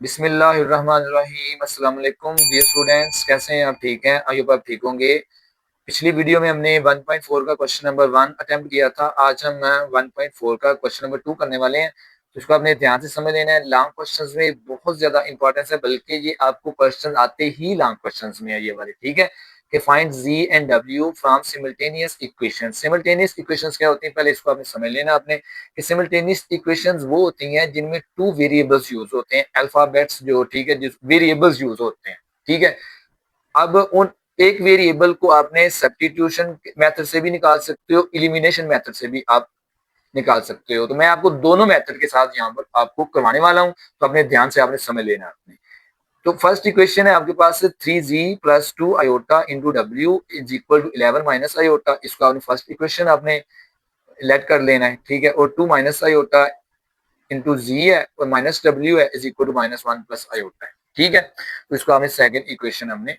बिस्मिल्लाहिर्रहमानिर्रहीम। अस्सलाम वालेकुम डियर स्टूडेंट्स, कैसे हैं आप? ठीक हैं? आई होप आप ठीक होंगे। पिछली वीडियो में हमने 1.4 का क्वेश्चन नंबर 1 अटेम्प्ट किया था। आज हम 1.4 का क्वेश्चन नंबर 2 करने वाले हैं, तो इसको आपने ध्यान से समझ लेना है। लॉन्ग क्वेश्चंस में बहुत ज्यादा इंपॉर्टेंस है, बल्कि ये आपको क्वेश्चन आते ही लॉन्ग क्वेश्चंस में है ये वाले, ठीक है। कि find Z and W from simultaneous equations. Simultaneous equations क्या होती हैं, पहले इसको आपने समझ लेना आपने कि सिमल्टेनियस इक्वेशंस वो होती हैं जिनमें टू वेरिएबल्स यूज होते हैं, अल्फाबेट्स जो, ठीक है, जिस वेरिएबल्स यूज होते हैं, ठीक है। अब उन एक वेरिएबल को आपने सब्स्टिट्यूशन मेथड से भी निकाल सकते हो, एलिमिनेशन मेथड से भी आप निकाल सकते हो। तो मैं आपको दोनों मेथड के साथ यहाँ पर आपको करवाने वाला हूँ, तो अपने ध्यान से आपने समझ लेना आपने। तो फर्स्ट इक्वेशन है आपके पास 3z+2 iota into W is equal to 11 minus iota. इसको आपने फर्स्ट इक्वेशन आपने लेट कर लेना है, ठीक है। और 2 माइनस आयोटा इंटू जी है और माइनस डब्ल्यू है is equal to -1 plus iota है, ठीक है। तो इसको हमने सेकंड इक्वेशन हमने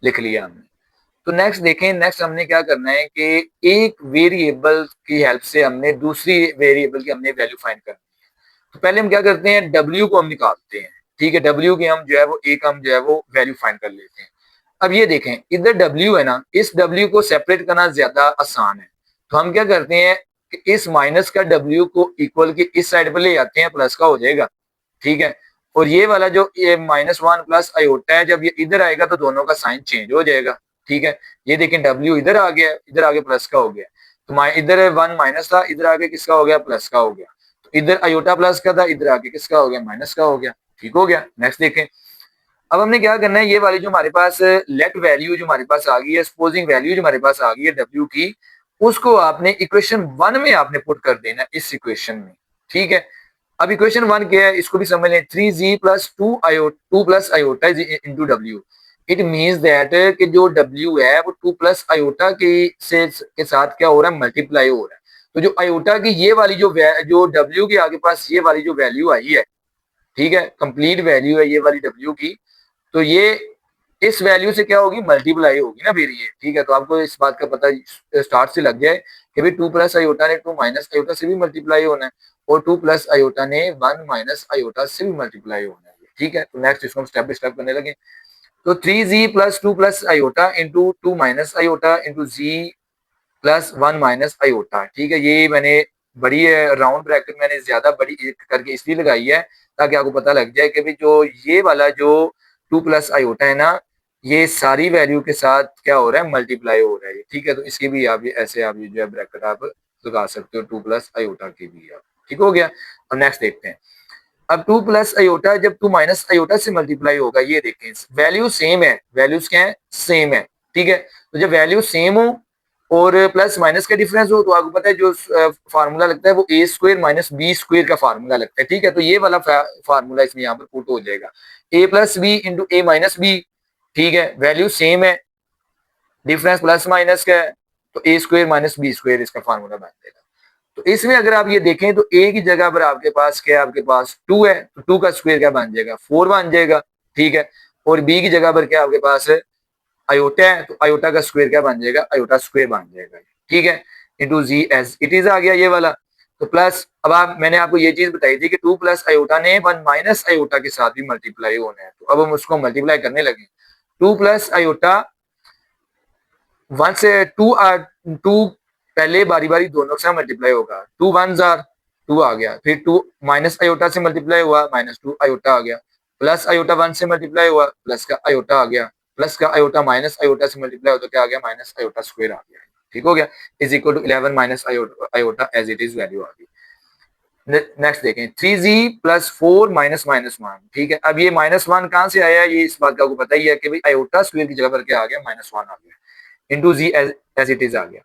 लिख लिया हमने। तो नेक्स्ट देखें, नेक्स्ट हमने क्या करना है कि एक वेरिएबल की हेल्प से हमने दूसरी वेरिएबल की हमने वैल्यू फाइंड करनी है। तो पहले हम क्या करते हैं, डब्ल्यू को हम निकालते हैं, ठीक है। डब्ल्यू की हम जो है वो एक हम जो है वो वैल्यू फाइंड कर लेते हैं। अब ये देखें, इधर डब्ल्यू है ना, इस डब्ल्यू को सेपरेट करना ज्यादा आसान है। तो हम क्या करते हैं कि इस माइनस का डब्ल्यू को इक्वल के इस साइड पर ले जाते हैं, प्लस का हो जाएगा, ठीक है। और ये वाला जो ये -1 प्लस आयोटा है, जब ये इधर आएगा तो दोनों का साइन चेंज हो जाएगा, ठीक है। ये देखें डब्ल्यू इधर आ गया, इधर आगे प्लस का हो गया। तो इधर 1 माइनस था, इधर आगे किसका हो गया, प्लस का हो गया। तो इधर आयोटा प्लस का था, इधर आगे किसका हो गया, माइनस का हो गया, ठीक हो गया। नेक्स्ट देखें, अब हमने क्या करना है, ये वाली जो हमारे पास लेट वैल्यू जो हमारे पास आ गई है, सपोजिंग वैल्यू जो हमारे पास आ गई है डब्ल्यू की, उसको आपने इक्वेशन 1 में आपने पुट कर देना इस इक्वेशन में, ठीक है। अब इक्वेशन 1 क्या है, इसको भी समझ लें। 3z+2 plus iota into W. It means that कि जो डब्ल्यू है वो 2 प्लस आयोटा के साथ क्या हो रहा है, मल्टीप्लाई हो रहा है। तो जो आयोटा की ये वाली जो डब्ल्यू के आगे पास ये वाली जो वैल्यू आई है, ठीक है, कंप्लीट वैल्यू है ये वाली डब्ल्यू की, तो ये इस वैल्यू से क्या होगी, मल्टीप्लाई होगी ना फिर ये, ठीक है। तो आपको इस बात का पता स्टार्ट से लग जाए कि भाई 2 प्लस आयोटा ने 2 माइनस आयोटा से भी मल्टीप्लाई होना है, और 2 प्लस आयोटा ने 1 माइनस आयोटा से भी मल्टीप्लाई होना है, ठीक है। तो नेक्स्ट इसको हम स्टेप बाय स्टेप करने लगे। तो 3z+2 plus iota into 2 minus iota into z plus 1 minus iota, ठीक है। ये मैंने बड़ी राउंड ब्रैकेट मैंने ज्यादा बड़ी करके इसलिए लगाई है ताकि आपको पता लग जाए कि भाई जो ये वाला जो 2 प्लस आयोटा है ना, ये सारी वैल्यू के साथ क्या हो रहा है, मल्टीप्लाई हो रहा है, ठीक है। तो इसकी भी आप ऐसे आप जो है ब्रैकेट आप लगा सकते हो, 2 प्लस आयोटा की भी आप, ठीक हो गया। और नेक्स्ट देखते हैं, अब 2 प्लस आयोटा जब 2 माइनस आयोटा से मल्टीप्लाई होगा, ये देखें वैल्यू सेम है, वैल्यूज क्या है, सेम है, ठीक है। तो जब वैल्यू सेम हो और प्लस माइनस का डिफरेंस हो, तो आपको पता है जो फार्मूला लगता है वो ए स्क्वायर माइनस बी स्क्वायर का फार्मूला लगता है, ठीक है। तो ये वाला फार्मूला इसमें यहाँ पर पुट हो जाएगा, ए प्लस बी इंटू ए माइनस बी, ठीक है। वैल्यू सेम है, डिफरेंस प्लस माइनस का है, तो ए स्क्वायर माइनस बी स्क्वायर इसका फार्मूला बन जाएगा। तो इसमें अगर आप ये देखें तो ए की जगह पर आपके पास क्या है, आपके पास 2 है, तो 2 का स्क्वायर क्या बन जाएगा, 4 बन जाएगा, ठीक है। और बी की जगह पर क्या आपके पास है, आयोटा है, तो आयोटा का स्क्वायर क्या बन जाएगा, आयोटा स्क्वायर बन जाएगा, ठीक है। Into z as it is आ गया ये वाला। तो प्लस, अब आप मैंने आपको ये चीज बताई थी कि 2 प्लस आयोटा ने 1 माइनस आयोटा के साथ भी मल्टीप्लाई होना है, तो अब हम उसको मल्टीप्लाई करने लगे। 2 प्लस आयोटा 1 से 2 पहले बारी बारी दोनों से मल्टीप्लाई होगा, 2 1 जार 2 आ गया, फिर 2 माइनस आयोटा से मल्टीप्लाई हुआ, -2 आयोटा आ गया, प्लस आयोटा 1 से मल्टीप्लाई हुआ, प्लस का आयोटा आ गया, प्लस का आयोटा माइनस आयोटा से मल्टीप्लाई हो तो क्या आ गया, माइनस आयोटा स्क्वायर आ गया, ठीक हो गया। Is equal to 11 minus iota as it is value आ गई। नेक्स्ट देखें, 3z+4 माइनस -1, ठीक है। अब ये -1 कहां से आया, ये इस बात का आपको पता ही है कि भाई आयोटा स्क्वायर की जगह पर क्या आ गया, -1 आ गया, into z as it is आ गया।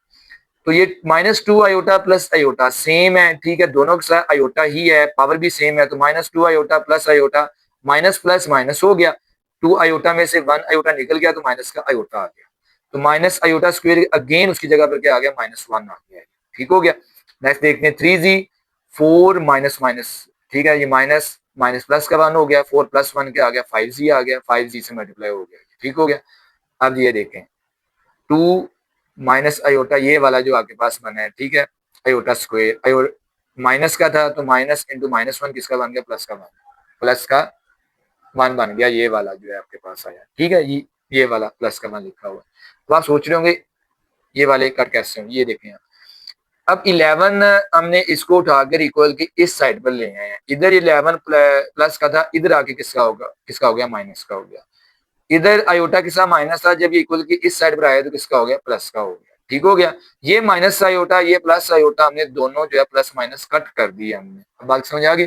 तो ये -2 आयोटा प्लस आयोटा सेम है, ठीक है, दोनों के साथ आयोटा ही है, पावर भी सेम है, तो -2 iota plus iota, minus plus minus हो गया, 2 आयोटा में से 1 आयोटा निकल गया तो माइनस का आयोटा आ गया, तो माइनस आयोटा स्क्वायर अगेन उसकी जगह पर क्या आ गया, -1 आ गया, ठीक हो गया। नेक्स्ट देखते हैं 3z 4 माइनस माइनस, ठीक है, ये माइनस माइनस प्लस का 1 हो गया, 4 प्लस 1 क्या आ गया, 5z आ गया, 5z से मल्टीप्लाई हो गया, ठीक हो गया। अब ये देखें 2 माइनस आयोटा ये वाला जो आपके पास बना है, ठीक है, आयोटा स्क्वायर माइनस का था तो माइनस इंटू -1 किसका बन गया, प्लस का बन गया, प्लस का 1 बन गया, ये वाला जो है आपके पास आया। ठीक है, ये वाला प्लस का 1 लिखा हुआ है। तो आप सोच रहे होंगे ये वाले कट कैसे होंगे, ये देखें आप। अब 11 हमने इसको उठाकर इक्वल की इस साइड पर ले आए हैं। इधर 11 प्लस का था, इधर आके किसका होगा, किसका हो गया, माइनस का हो गया। इधर आयोटा के साथ माइनस था, जब ये इक्वल की इस साइड पर आया तो किसका हो गया, प्लस का हो गया। ठीक हो गया। ये माइनस आयोटा, ये प्लस आयोटा, हमने दोनों जो है प्लस माइनस कट कर दिया हमने। अब बात समझ आ गई।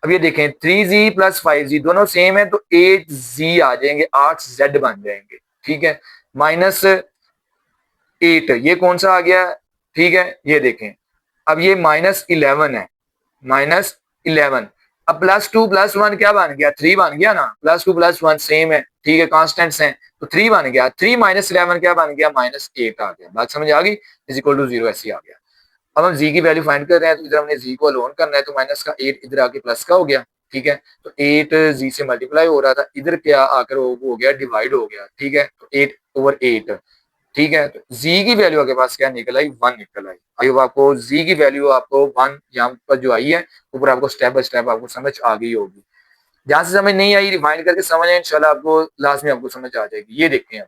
अब ये देखें 3z प्लस 5z दोनों सेम है, तो 8z आ जाएंगे, 8z बन जाएंगे। ठीक है, माइनस 8 ये कौन सा आ गया। ठीक है, ये देखें अब ये -11 है, -11। अब +2 +1 क्या बन गया, 3 बन गया ना। +2 +1 सेम है, ठीक है, कांस्टेंट्स हैं, तो 3 बन गया। 3 -11 क्या बन गया, -8 आ गया। बात समझ आ गई, इज इक्वल टू 0 ऐसे ही आ गया। अब हम जी की वैल्यू फाइंड कर रहे हैं, तो इधर हमने जी को अलोन करना है, तो माइनस का 8 इधर आके प्लस का हो गया। ठीक है, तो 8 जी से मल्टीप्लाई हो रहा था, इधर क्या आकर हो गया, डिवाइड हो गया। ठीक है, तो 8/8। ठीक है, तो जी की वैल्यू आपके पास क्या निकल आई, 1 निकल आई। आई होप आपको जी की वैल्यू आपको 1 यहाँ पर जो आई है, ऊपर आपको स्टेप बाय स्टेप आपको समझ आ गई होगी। जहां से समझ नहीं आई रिफाइंड करके समझें, इंशाल्लाह आपको लास्ट में आपको समझ आ जाएगी। ये देखते हैं,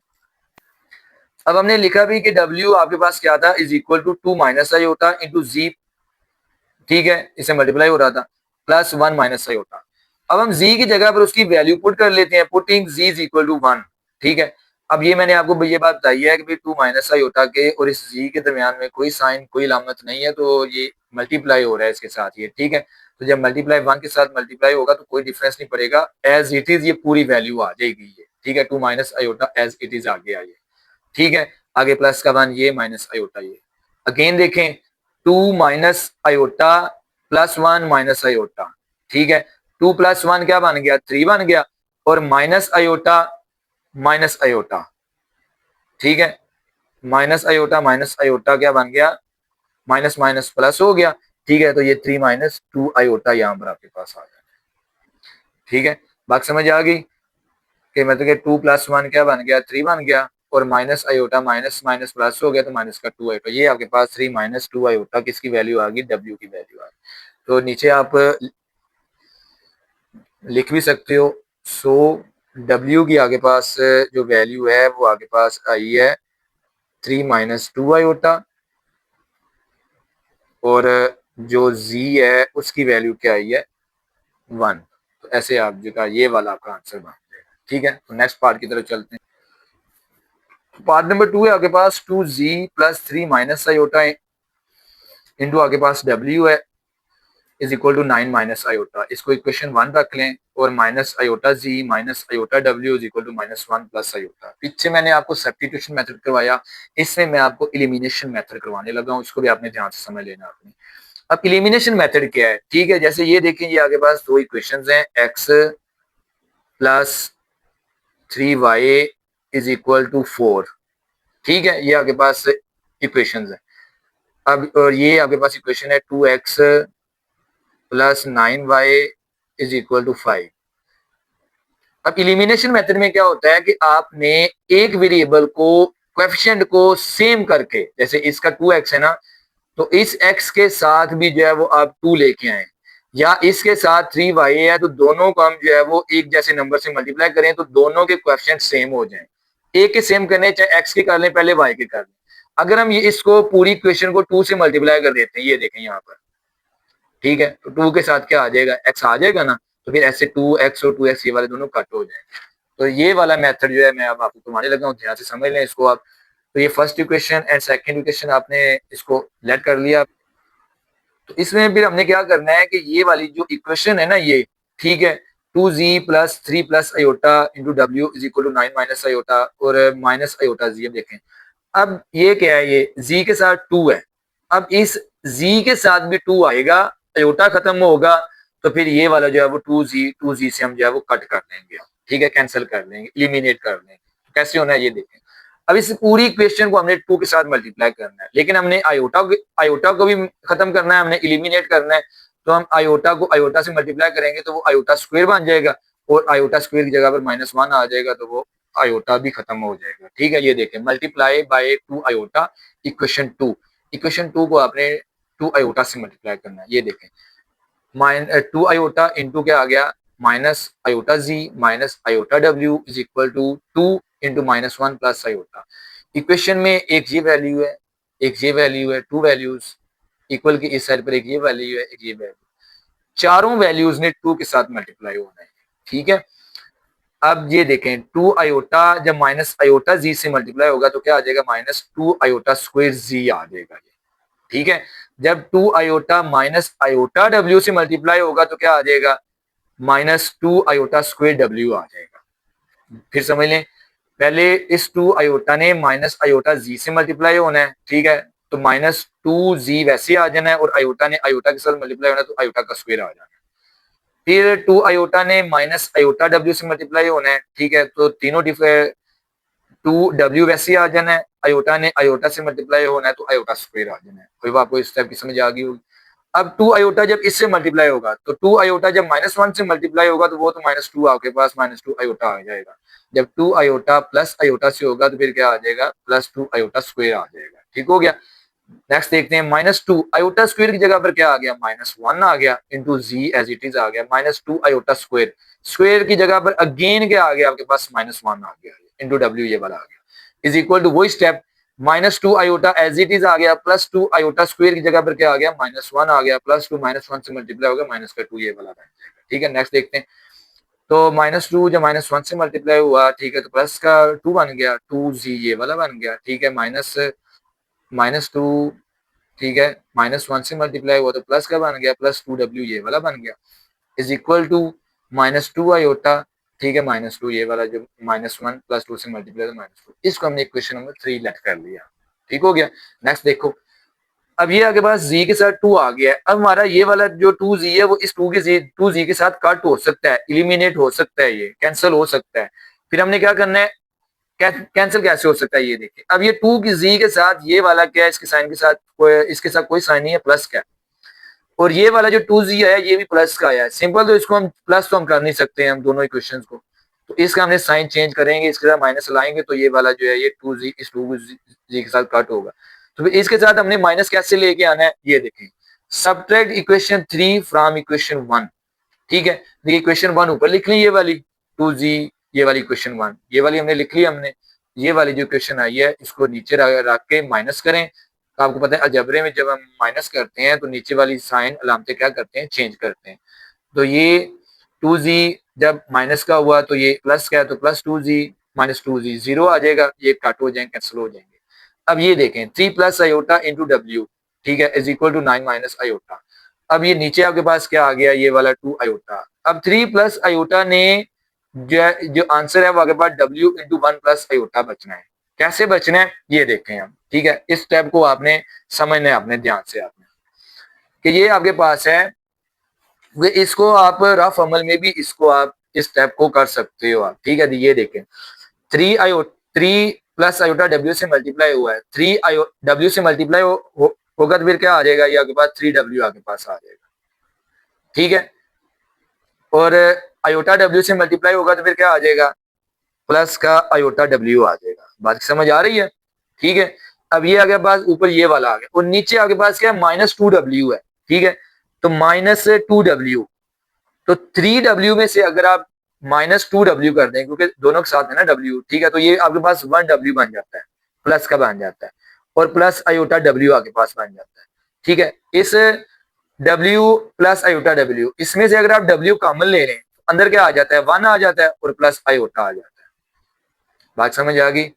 अब हमने लिखा भी कि W आपके पास क्या था, इज इक्वल टू 2 माइनस आई होता इंटू जी। ठीक है, इसे मल्टीप्लाई हो रहा था, +1 माइनस आई होता। अब हम z की जगह पर उसकी वैल्यू पुट कर लेते हैं, putting z is equal to 1। ठीक है, अब ये मैंने आपको ये बात बताई है कि भाई 2 माइनस आई होता के और इस z के दरमियान में कोई साइन कोई अलामत नहीं है, तो ये मल्टीप्लाई हो रहा है इसके साथ ये। ठीक है, तो जब मल्टीप्लाई 1 के साथ मल्टीप्लाई होगा तो कोई डिफरेंस नहीं पड़ेगा, एज इट इज ये पूरी वैल्यू आ जाएगी ये। ठीक है, 2 minus iota as it is आगे आइए। ठीक है, आगे प्लस का 1 ये, माइनस आयोटा ये। अगेन देखें 2 माइनस आयोटा +1 माइनस आयोटा। ठीक है, 2 + 1 क्या बन गया, 3 बन गया, और माइनस आयोटा माइनस आयोटा। ठीक है, माइनस आयोटा क्या बन गया, माइनस माइनस प्लस हो गया। ठीक है, तो ये 3 - 2 आयोटा यहाँ पर आपके पास आ गया। ठीक है, बात समझ आ गई कि मतलब कि 2 + 1 क्या बन गया, 3 बन गया, और minus iota minus minus plus हो गया, तो माइनस का 2 आयोटा। ये आपके पास 3 - 2 आयोटा किसकी वैल्यू आ गई, W की वैल्यू आ गई। तो नीचे आप लिख भी सकते हो। सो W की आगे पास जो वैल्यू है वो आगे पास आई है 3 - 2 आयोटा, और जो Z है उसकी वैल्यू क्या आई है, 1। तो ऐसे आप जो ये वाला आपका आंसर बन जाएगा। ठीक है, तो नेक्स्ट पार्ट की तरफ चलते हैं। पार्ट नंबर 2 है आपके पास 2Z + 3 माइनस आयोटा इंटू आगे पास W है is equal to 9 minus iota. इसको इक्वेशन 1 रख लें, और minus iota Z minus iota W is equal to -1 plus iota. पीछे मैंने आपको सब्स्टिट्यूशन मेथड करवाया, इसमें मैं आपको एलिमिनेशन मेथड करवाने लगा हूँ, इसको भी आपने ध्यान से समझ लेना आपने। अब एलिमिनेशन मेथड क्या है, ठीक है, जैसे ये देखें, ये आगे पास दो इक्वेशंस हैं, x + 3y is equal to 4। ठीक है, ये आपके पास इक्वेशंस है। अब और ये आपके पास इक्वेशन है 2x + 9y is equal to 5। अब इलिमिनेशन मेथड में क्या होता है कि आपने एक वेरिएबल को कोएफिशिएंट को सेम करके, जैसे इसका 2x है ना, तो इस x के साथ भी जो है वो आप 2 लेके आए, या इसके साथ 3y है, तो दोनों को हम जो है वो एक जैसे नंबर से मल्टीप्लाई करें तो दोनों के कोएफिशिएंट सेम हो जाएं। एक के सेम करने, चाहे x के कर लें पहले y के कर लें। अगर हम ये इसको पूरी इक्वेशन को 2 से मल्टीप्लाई कर देते हैं, ये देखें यहाँ पर, ठीक है, तो 2 के साथ क्या आ जाएगा, x आ जाएगा ना, तो फिर ऐसे 2x और 2x ये वाले दोनों कट हो जाएंगे। तो ये वाला मेथड जो है मैं अब आपको घुमाने लगा हूँ, ध्यान से समझ लें इसको आप। तो ये first equation and second equation आपने इसको लेट कर लिया। तो इसमें फिर हमने क्या करना है कि ये वाली जो इक्वेशन है ना ये, ठीक है, 2z + 3 + iota into W is equal to 9 minus iota और माइनस आयोटा z। अब देखें, अब ये क्या है, ये z के साथ 2 है, अब इस z के साथ भी 2 आएगा, आयोटा खत्म होगा, तो फिर ये वाला जो है वो 2z से हम जो है वो कट कर देंगे, ठीक है, कैंसिल कर देंगे, इलिमिनेट कर देंगे। कैसे होना है ये देखें। अब इस पूरी इक्वेशन को हमने 2 के साथ मल्टीप्लाई करना है, लेकिन हमने आयोटा को भी खत्म करना है, हमने इलिमिनेट करना है। तो हम आयोटा को आयोटा से मल्टीप्लाई करेंगे तो वो आयोटा स्क्वायर बन जाएगा, और आयोटा स्क्वायर की जगह पर -1 आ जाएगा, तो वो आयोटा भी खत्म हो जाएगा। ठीक है, ये देखें, multiply by 2 iota equation 2। Equation 2 को आपने 2 आयोटा से मल्टीप्लाई करना है। ये देखें, 2 आयोटा इंटू क्या आ गया, minus iota Z minus iota W is equal to 2 into minus 1 plus iota. Equation में एक ये वैल्यू है, एक ये वैल्यू है, टू वैल्यूज इक्वल की इस साइड पर एक ये वैल्यू है, एक ये वैल्यू, चारों वैल्यूज ने 2 के साथ मल्टीप्लाई होना है। ठीक है, अब ये देखें 2 आयोटा जब माइनस आयोटा जी से मल्टीप्लाई होगा तो क्या आ जाएगा, माइनस 2 आयोटा स्क्वायर जी आ जाएगा। ठीक है, जब 2 आयोटा माइनस आयोटा डब्ल्यू से मल्टीप्लाई होगा तो क्या आ जाएगा, माइनस 2 आयोटा स्क्वायर डब्ल्यू आ जाएगा। फिर समझ लें, पहले इस 2 आयोटा ने माइनस आयोटा जी से मल्टीप्लाई होना है। ठीक है, तो माइनस 2 जी वैसे आ जाना है और आयोटा ने आयोटा के साथ मल्टीप्लाई होना है तो आयोटा का स्क्वायर आ जाना है। फिर 2 आयोटा ने माइनस आयोटा डब्ल्यू से मल्टीप्लाई होना है। ठीक है, तो तीनों 2 डब्ल्यू वैसे आ जाना है, आयोटा ने आयोटा से मल्टीप्लाई होना है तो आयोटा स्क्वायर आ जाना है। कोई आपको इस टाइप की समझ आ गई होगी। अब 2 आयोटा जब इससे मल्टीप्लाई होगा तो 2 आयोटा जब माइनस 1 से मल्टीप्लाई होगा तो वो तो माइनस 2 आपके पास माइनस 2 आयोटा आ जाएगा। जब 2 आयोटा प्लस आयोटा से होगा तो फिर क्या आ जाएगा, प्लस 2 आयोटा स्क्वायर आ जाएगा। ठीक हो गया। नेक्स्ट देखते हैं, माइनस 2 आयोटा स्क्वायर की जगह पर क्या आ गया, माइनस 1 आ गया into z as it is आ गया, माइनस 2 आयोटा स्क्वायर, स्क्वायर की जगह पर अगेन क्या आ गया आपके पास, माइनस 1 आ गया इंटू डब्ल्यू ये वाला आ गया, इज इक्वल टू वही step, minus 2 iota as it is आ गया, प्लस 2 आयोटा स्क्वायर की जगह पर क्या आ गया, माइनस 1 आ गया, प्लस 2 माइनस 1 से मल्टीप्लाई हो गया, माइनस का 2 ये वाला बन जाएगा। ठीक है, नेक्स्ट देखते हैं, तो माइनस 2 जब माइनस 1 से मल्टीप्लाई हुआ, ठीक है, तो प्लस का 2 बन गया, 2 जी ये वाला बन गया। ठीक है, माइनस माइनस 2, ठीक है, माइनस 1 से मल्टीप्लाई हुआ तो प्लस का बन गया, प्लस 2 डब्ल्यू ये वाला बन गया, is equal to minus 2 iota, ठीक है, माइनस 2 ये वाला जो माइनस 1 प्लस 2 से मल्टीप्लाई तो माइनस 2, इसको हमने इक्वेशन नंबर 3 लेट कर लिया। ठीक हो गया। नेक्स्ट देखो, अब ये आपके पास z के साथ 2 आ गया है। अब हमारा ये वाला जो 2z है वो इस 2z के साथ कट हो सकता है, इलिमिनेट हो सकता है, ये कैंसिल हो सकता है। फिर हमने क्या करना है, कैंसिल कैसे हो सकता है ये देखिए। अब ये 2 की z के साथ ये वाला क्या है, इसके साइन के साथ इसके साथ कोई साइन नहीं है, प्लस का है, और ये वाला जो 2z है ये भी प्लस का आया है। सिंपल, तो इसको हम प्लस तो हम कर नहीं सकते हैं हम दोनों इक्वेशन को, तो इसका हमने साइन चेंज करेंगे, इसके साथ माइनस लाएंगे तो ये वाला जो है ये 2z इस 2z के साथ कट होगा। तो फिर इसके साथ हमने माइनस कैसे लेके आना है ये देखें, सब्ट्रैक्ट इक्वेशन 3 फ्रॉम इक्वेशन 1। ठीक है, देखिए इक्वेशन 1 ऊपर लिख ली, ये वाली 2z, ये वाली इक्वेशन 1 ये वाली हमने लिख ली, हमने ये वाली जो इक्वेशन आई है इसको नीचे रख के माइनस करें। तो आपको पता है अलजेब्रे में जब हम माइनस करते हैं तो नीचे वाली साइन अलामतें क्या करते हैं, चेंज करते हैं। तो ये 2z जब माइनस का हुआ तो ये प्लस का है, तो प्लस 2z माइनस 2z 0 आ जाएगा, ये कट हो जाएंगे, कैंसिल हो जाएंगे। अब ये देखें 3 प्लस आयोटा इंटू डब्ल्यू, ठीक है, is equal to 9 minus iota. अब ये नीचे आपके पास क्या आ गया, ये वाला 2 आयोटा। अब 3 प्लस आयोटा ने जो आंसर है वो आपके पास डब्ल्यू इंटू 1 प्लस आयोटा बचना है। कैसे बचना है ये देखें हम। ठीक है, इस स्टेप को आपने समझना है अपने ध्यान से, आपने कि ये आपके पास है, इसको आप रफ अमल में भी इसको आप इस स्टेप को कर सकते हो आप। ठीक है, ये देखें 3 प्लस आयोटा डब्ल्यू से मल्टीप्लाई हुआ है, 3 आयो डब्ल्यू से मल्टीप्लाई होगा तो फिर क्या आ जाएगा, ये आपके पास 3 डब्ल्यू आपके पास आ जाएगा। ठीक है, और आयोटा डब्ल्यू से मल्टीप्लाई होगा तो फिर क्या आ जाएगा, प्लस का आयोटा डब्ल्यू आ जाएगा। बात समझ आ रही है। ठीक है, अब ये आगे पास ऊपर ये वाला आ गया और नीचे आपके पास क्या है, माइनस 2 डब्ल्यू है। ठीक है, तो माइनस 2 डब्ल्यू, तो 3 डब्ल्यू में से अगर आप माइनस 2 डब्ल्यू कर दें, क्योंकि दोनों के साथ है ना डब्ल्यू, ठीक है, तो ये आपके पास 1 डब्ल्यू बन जाता है, प्लस का बन जाता है, और प्लस आयोटा डब्ल्यू आपके पास बन जाता है। ठीक है, इस डब्ल्यू प्लस आयोटा डब्ल्यू, इसमें से अगर आप डब्ल्यू कॉमन ले लें अंदर क्या आ जाता है, 1 आ जाता है और प्लस आयोटा आ जाता है। बात समझ आ गई।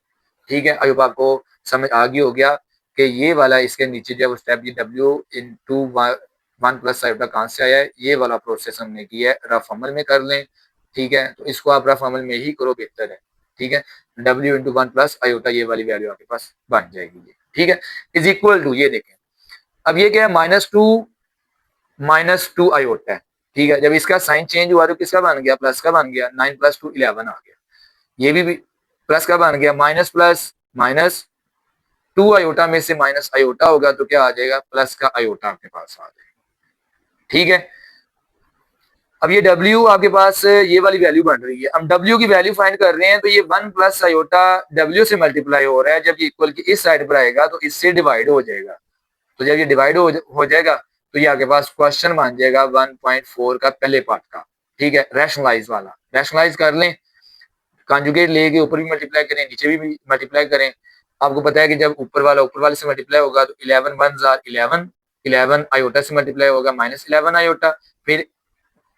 ठीक है, आई होप आपको समझ आ गई हो गया कि ये वाला इसके नीचे जब स्टेप ये डब्ल्यू इंटू 1 प्लस आयोटा कहाँ से आया है, ये वाला प्रोसेस हमने किया है, रफ अमल में कर लें। ठीक है, तो इसको आप रफ अमल में ही करो, बेहतर है। ठीक है, डब्ल्यू इंटू 1 प्लस आयोटा ये वाली वैल्यू आपके पास बन जाएगी। ठीक है, इज इक्वल टू, ये देखें अब ये क्या है, माइनस टू आयोटा है। ठीक है, जब इसका साइन चेंज हुआ तो किसका बन गया, प्लस का बन गया, 9 प्लस 2 11 आ गया, ये भी प्लस का बन गया, माइनस प्लस माइनस 2 आयोटा में से माइनस आयोटा होगा तो क्या आ जाएगा, प्लस का आयोटा आपके पास आ जाएगा। ठीक है, अब ये W आपके पास ये वाली वैल्यू बन रही है, हम W की वैल्यू फाइंड कर रहे हैं, तो ये 1 प्लस आयोटा W से मल्टीप्लाई हो रहा है, जब ये इक्वल की इस साइड पर आएगा तो इससे डिवाइड हो जाएगा, तो जब ये डिवाइड हो जाएगा तो ये आपके पास क्वेश्चन बन जाएगा 1.4 का पहले पार्ट का। ठीक है, रैशनलाइज वाला, रैशनलाइज कर लें, कॉन्जुगेट लेके ऊपर भी मल्टीप्लाई करें, नीचे भी मल्टीप्लाई करें। आपको पता है कि जब ऊपर वाला ऊपर वाले से मल्टीप्लाई होगा तो 11 वन जार 11, 11 आयोटा से मल्टीप्लाई होगा -11 आयोटा, फिर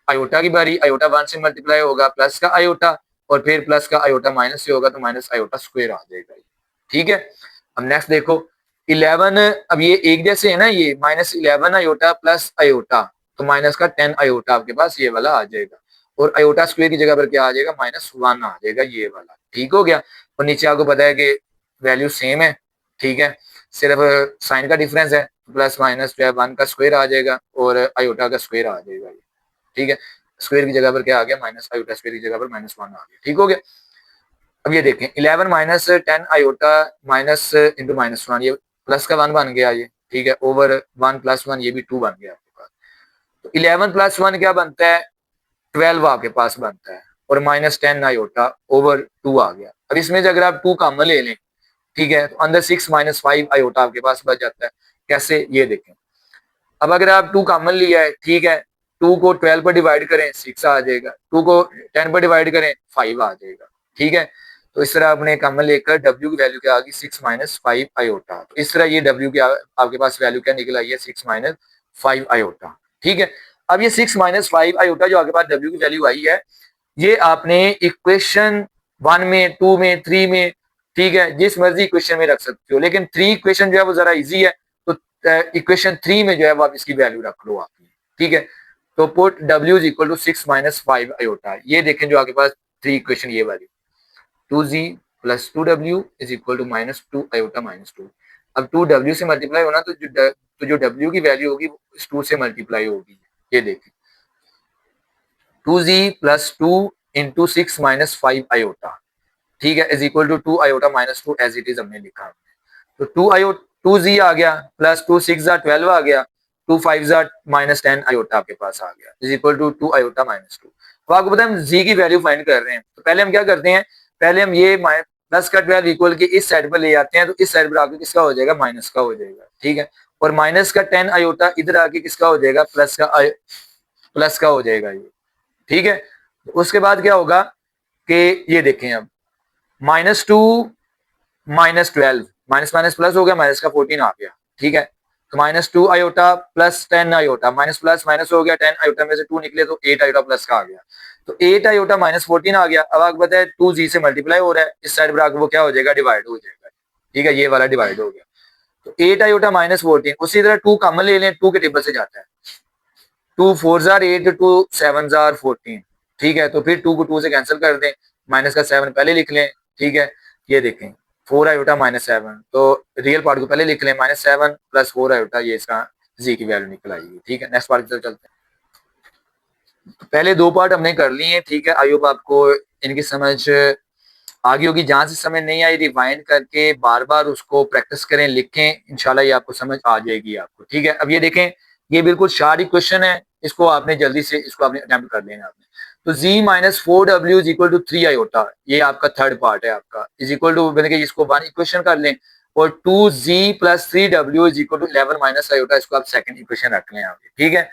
आयोटा की बारी, आयोटा 1 से मल्टीप्लाई होगा प्लस का आयोटा, और फिर प्लस का आयोटा माइनस से होगा तो माइनस आयोटा स्क्वायर आ जाएगा। ठीक है, अब नेक्स्ट देखो 11, अब ये एक जैसे है ना, ये -11 आयोटा प्लस आयोटा, तो माइनस का 10 आयोटा आपके पास ये वाला आ जाएगा, और आयोटा स्क्वायर की जगह पर क्या आ जाएगा, -1 आ जाएगा ये वाला। ठीक हो गया, और नीचे आपको पता है कि वैल्यू सेम है। ठीक है, सिर्फ साइन का डिफरेंस है, प्लस माइनस जो है 1 का स्क्वायर आ जाएगा और आयोटा का स्क्वायर आ जाएगा। ठीक है, स्क्वायर की जगह पर क्या आ गया, माइनस आयोटा स्क्वायर की जगह पर -1 आ गया। ठीक हो गया, अब ये देखें 11 माइनस 10 आयोटा माइनस इंटू -1, ये प्लस का 1 बन गया ये। ठीक है, ओवर 1 प्लस 1, ये भी 2 बन गया आपके पास। तो 11 प्लस 1 क्या बनता है, 12 आपके पास बनता है, और -10 आयोटा ओवर 2 आ गया। अब इसमें से अगर आप 2 कॉमन ले लें, ठीक है, तो अंदर 6 - 5 आयोटा आपके पास बच जाता है। कैसे, ये देखें, अब अगर आप 2 कॉमन लिया है, ठीक है, 2 को 12 पर डिवाइड करें 6 आ जाएगा, 2 को 10 पर डिवाइड करें 5 आ जाएगा। ठीक है, तो इस तरह आपने कॉमन लेकर W की वैल्यू क्या आ गई, 6 - 5 आयोटा। तो इस तरह ये W की आपके पास वैल्यू क्या निकल आई है, 6 - 5 आयोटा। ठीक है, अब ये 6 - 5 आयोटा जो आपके पास W की वैल्यू आई है, ये आपने इक्वेशन 1 में, 2 में, 3 में, ठीक है, जिस मर्जी इक्वेशन में रख सकते हो, लेकिन 3 इक्वेशन जो है वो जरा इजी है, तो इक्वेशन 3 में जो है वो आप इसकी वैल्यू रख लो आपकी। ठीक है, तो put W is equal to 6 - 5 iota. ये देखें जो आपके पास 3 इक्वेशन ये वाली, 2z plus 2w is equal to -2 iota -2। अब 2w से मल्टीप्लाई होना, तो जो w की वैल्यू होगी वो इस 2 से मल्टीप्लाई होगी। ये देखिए 2z प्लस 2 इंटू 6 - 5 आयोटा, ठीक है, is equal to 2 iota -2 as it is हमने लिखा। तो 2z आ गया, प्लस 2 6 12 आ गया, 2 5 -10 आयोटा आपके पास आ गया, इज इक्वल टू 2 आयोटा -2। तो आपको पता है हम z की वैल्यू फाइंड कर रहे हैं, तो पहले हम क्या करते हैं, पहले हम ये प्लस का 12 इक्वल के इस साइड पर ले आते हैं, तो इस साइड पर आके किसका हो जाएगा, माइनस का हो जाएगा। ठीक है, और माइनस का 10 आयोटा इधर आके किसका हो जाएगा, प्लस का हो जाएगा ये। ठीक है, उसके बाद क्या होगा कि ये देखें अब -2 -12, माइनस माइनस प्लस हो गया, माइनस का 14 आ गया। ठीक है, तो -2 iota plus 10 iota, minus plus minus हो गया, 10 आयोटा में से 2 निकले तो 8 आयोटा प्लस का आ गया, तो 8 आयोटा -14 आ गया। अब आपको पता है 2z से मल्टीप्लाई हो रहा है, इस साइड पर आकर वो क्या हो जाएगा, डिवाइड हो जाएगा। ठीक है, ये वाला डिवाइड हो गया, तो 8 आयोटा -14, उसी तरह 2 कॉमन ले लें, 2 के टेबल से जाता है, 2 4 जार 8, 2 7 जार 14। ठीक है, तो फिर 2 को 2 से कैंसिल कर दें, माइनस का 7 पहले लिख लें। ठीक है, ये देखें 4 आयोटा -7, तो रियल पार्ट को पहले लिख लें, -7 प्लस 4 आयोटा, ये इसका जी की वैल्यू निकल आएगी। ठीक है, नेक्स्ट पार्ट की तरफ चलते हैं। तो पहले 2 पार्ट हमने कर लिए हैं। ठीक है, आई होप आपको इनकी समझ आगे होगी। जहां से समझ नहीं आई रिवाइंड करके बार बार उसको प्रैक्टिस करें, लिखें, इंशाल्लाह ये आपको समझ आ जाएगी आपको। ठीक है, अब ये देखें, ये बिल्कुल शार्ट क्वेश्चन है, इसको आपने जल्दी से इसको आपने अटेम्प्ट कर लेना आपने। तो z - 4w is equal to 3 iota, ये आपका थर्ड पार्ट है आपका, इज इक्वल टू मैंने कि इसको 1 इक्वेशन कर लें, और 2z plus 3w is equal to 11 minus iota, इसको आप सेकंड इक्वेशन रख लें आपके। ठीक है,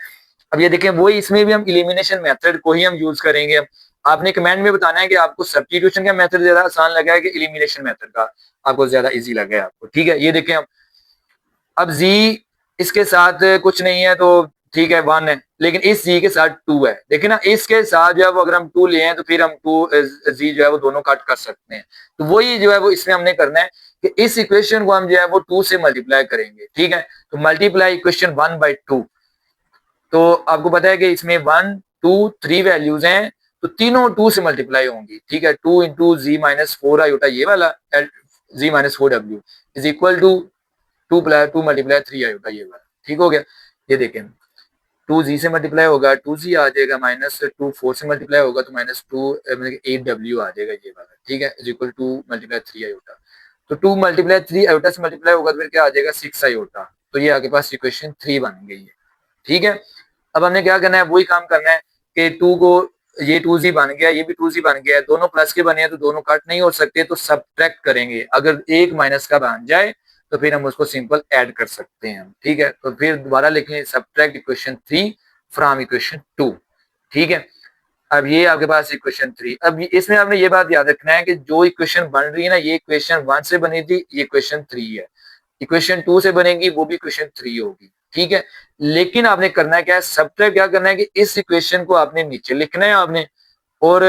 अब ये देखें वही, इसमें भी हम इलिमिनेशन मेथड को ही हम यूज करेंगे। आपने कमेंट में बताना है कि आपको सब्स्टिट्यूशन का मेथड ज्यादा आसान लगा है कि इलिमिनेशन मेथड का आपको ज्यादा इजी लगा है आपको। ठीक है, ये देखें अब z इसके साथ कुछ नहीं है तो ठीक है 1 है, लेकिन इस z के साथ 2 है। देखिए ना, इसके साथ जो है वो अगर हम 2 ले हैं तो फिर हम 2 z जो है वो दोनों कट कर सकते हैं। तो वही जो है वो इसमें हमने करना है कि इस इक्वेशन को हम जो है वो 2 से मल्टीप्लाई करेंगे। ठीक है, तो मल्टीप्लाई इक्वेशन 1/2। तो आपको पता है कि इसमें 1 2 3 वैल्यूज हैं, तो तीनों 2 से मल्टीप्लाई होंगी। ठीक है, 2 इंटू z - 4 आयोटा ये वाला, z - 4w is equal to 2 multiply 3 iota ये वाला। ठीक हो गया, ये देखें 2z से मल्टीप्लाई होगा 2z आ जाएगा, -2 4 से मल्टीप्लाई होगा तो -2 मतलब 8w आ जाएगा ये वाला। ठीक है, is equal to multiply 3 iota, तो 2 मल्टीप्लाई 3 आयोटा से मल्टीप्लाई होगा तो फिर क्या आ जाएगा 6 आयोटा। तो ये आपके पास इक्वेशन 3 बन गई है। ठीक है, अब हमने क्या करना है, वही काम करना है कि 2 को, ये 2z बन गया, ये भी 2z बन गया, दोनों प्लस के बने हैं तो दोनों कट नहीं हो सकते, तो सब्ट्रैक्ट करेंगे। अगर एक माइनस का बन जाए तो फिर हम उसको सिंपल ऐड कर सकते हैं। ठीक है, तो फिर दोबारा लिखें सब्ट्रैक्ट इक्वेशन 3 फ्रॉम इक्वेशन 2। ठीक है, अब ये आपके पास इक्वेशन 3। अब इसमें आपने ये बात याद रखना है कि जो इक्वेशन बन रही है ना, ये इक्वेशन 1 से बनी थी, ये इक्वेशन 3 है। इक्वेशन 2 से बनेगी, वो भी इक्वेशन 3 होगी, ठीक है। लेकिन आपने करना है क्या है, सबट्रैक्ट क्या करना है कि इस इक्वेशन को आपने नीचे लिखना है आपने, और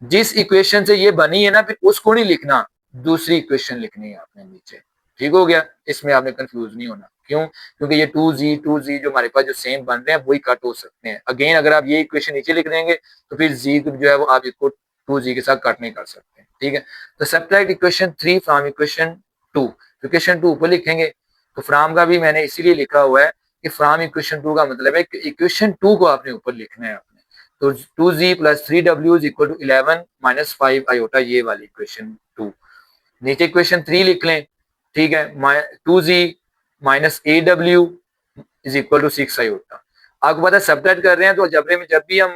जिस इक्वेशन से ये बनी है ना, फिर उसको नहीं लिखना, दूसरी इक्वेशन लिखनी है आपने नीचे। ठीक हो गया, इसमें आपने कंफ्यूज नहीं होना। क्यों? क्योंकि ये 2z जो हमारे पास जो सेम बन रहे हैं वही कट हो सकते हैं। अगेन अगर आप ये इक्वेशन नीचे लिख देंगे तो फिर z जो है वो आप इसको 2z के साथ कट नहीं कर सकते, ठीक है। तो subtract equation 3 from equation 2। Equation 2 ऊपर लिखेंगे, तो फ्रॉम का भी मैंने इसीलिए लिखा हुआ है कि फ्रॉम इक्वेशन 2 का मतलब है कि इक्वेशन 2 को आपने ऊपर लिखना है आपने। तो 2z plus 3w is equal to 11 minus 5 iota, ये वाली इक्वेशन 2। नीचे इक्वेशन 3 लिख लें, ठीक है। 2z minus aw is equal to 6 iota. आपको पता है सब्ट्रैक्ट कर रहे हैं तो अलजेब्रे में जब भी हम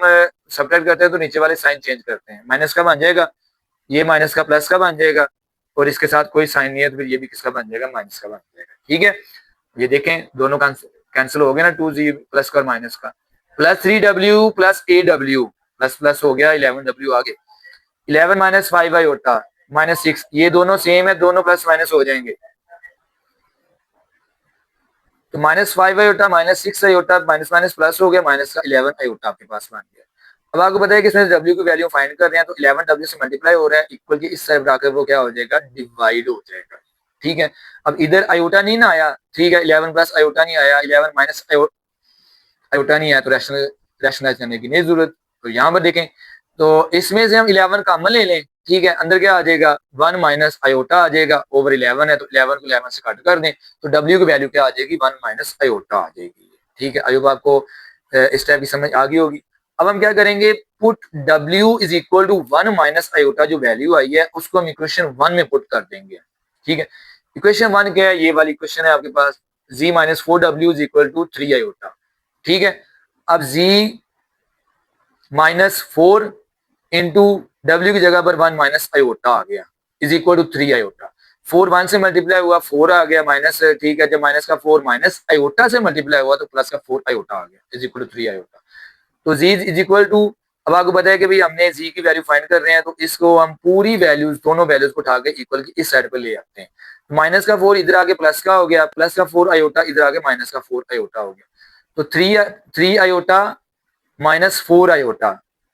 सब्ट्रैक्ट करते हैं तो नीचे वाले साइन चेंज करते हैं। माइनस का बन जाएगा, ये माइनस का प्लस का बन जाएगा, और इसके साथ कोई साइन नहीं है तो फिर ये भी किसका बन जाएगा, माइनस का बन जाएगा, ठीक है। ये देखें दोनों कैंसिल हो गया ना, 2z प्लस का और माइनस का। Plus 3w plus aw, plus plus हो गया, 11w आगे। 11 माइनस 5 आयोटा माइनस 6, ये दोनों सेम है, दोनों प्लस माइनस हो जाएंगे। तो minus 5 iota minus 6 iota, minus minus plus हो गया, माइनस का 11 आयोटा आपके पास बन गया। अब आपको पता है कि इसमें w की वैल्यू फाइंड कर रहे हैं, तो 11 w से मल्टीप्लाई हो रहा है, इक्वल की इस साइड आकर वो क्या हो जाएगा, डिवाइड हो जाएगा, ठीक है। अब इधर आयोटा नहीं ना आया, ठीक है, 11 प्लस आयोटा नहीं आया, 11 माइनस आयोटा नहीं आया, तो रैशनलाइज करने की नहीं जरूरत। तो यहाँ पर देखें, तो इसमें से हम 11 कॉमन ले लें, ठीक है, अंदर क्या आ जाएगा, 1 माइनस आयोटा आ जाएगा, ओवर 11 है तो 11 को 11 से कट कर दें, तो w की वैल्यू क्या आ जाएगी, 1 माइनस आयोटा आ जाएगी, ठीक है। आयोग आपको इस टाइप की समझ आ गई होगी। अब हम क्या करेंगे, put w is equal to 1 minus iota, जो वैल्यू आई है उसको हम इक्वेशन 1 में पुट कर देंगे, ठीक है। इक्वेशन 1 क्या है, ये वाली इक्वेशन है आपके पास, z minus 4w is equal to 3 iota, ठीक है। अब z माइनस 4 इंटू डब्ल्यू की जगह पर 1 माइनस आयोटा आ गया, इज इक्वल टू 3 आयोटा। 4 1 से मल्टीप्लाई हुआ, 4 आ गया माइनस, ठीक है। जब माइनस का 4 माइनस आयोटा से मल्टीप्लाई हुआ तो प्लस का 4 आयोटा आ गया, इज इक्वल टू 3 आयोटा। तो z इज इक्वल टू, अब आपको पता है कि भाई हमने z की वैल्यू फाइंड कर रहे हैं, तो इसको हम पूरी वैल्यूज, दोनों वैल्यूज को उठा के इक्वल की इस साइड पर ले आते हैं। माइनस का 4 इधर आके प्लस का हो गया, प्लस का 4 आयोटा इधर आके माइनस का 4 आयोटा हो गया। तो 3 iota minus 4 iota,